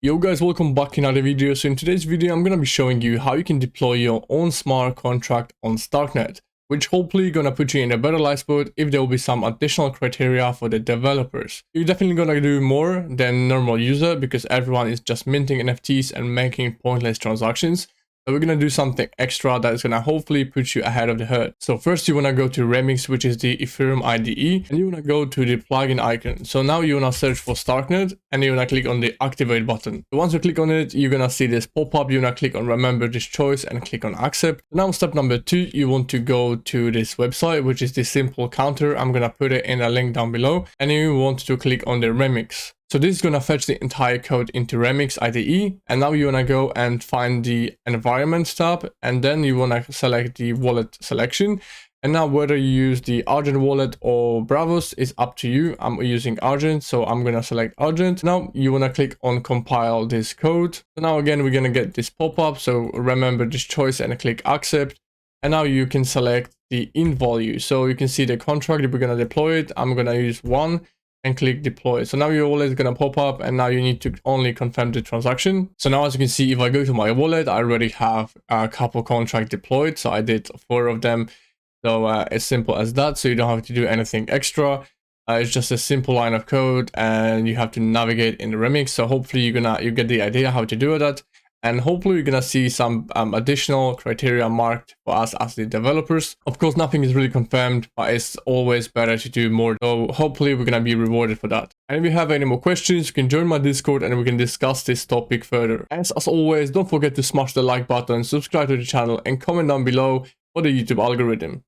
Yo guys, welcome back in another video. So in today's video, I'm going to be showing you how you can deploy your own smart contract on Starknet, which hopefully going to put you in a better light spot if there will be some additional criteria for the developers. You're definitely going to do more than normal user because everyone is just minting NFTs and making pointless transactions. So we're going to do something extra that is going to hopefully put you ahead of the herd. So first you want to go to Remix, which is the Ethereum IDE, and you want to go to the plugin icon. So now you want to search for Starknet and you want to click on the activate button. So once you click on it, you're going to see this pop up. You want to click on remember this choice and click on accept. Now step number 2, you want to go to this website, which is the simple counter. I'm going to put it in a link down below, and you want to click on the Remix. So this is going to fetch the entire code into Remix IDE, and now you want to go and find the environment tab, and then you want to select the wallet selection. And now whether you use the Argent wallet or Bravos is up to you. I'm using Argent, so I'm going to select Argent. Now you want to click on compile this code. So now again, we're going to get this pop-up. So remember this choice and click accept. And now you can select the in value. So you can see the contract, if we're going to deploy it, I'm going to use 1. And click deploy. So now your wallet is going to pop up, and now you need to only confirm the transaction. So now as you can see, if I go to my wallet, I already have a couple contracts deployed. So I did 4 of them. So it's simple as that. So you don't have to do anything extra. It's just a simple line of code and you have to navigate in the Remix. So hopefully you get the idea how to do that. And hopefully you're gonna see some additional criteria marked for us as the developers. Of course, nothing is really confirmed, but it's always better to do more. So hopefully we're gonna be rewarded for that. And if you have any more questions, you can join my Discord and we can discuss this topic further. As always, don't forget to smash the like button, subscribe to the channel, and comment down below for the YouTube algorithm.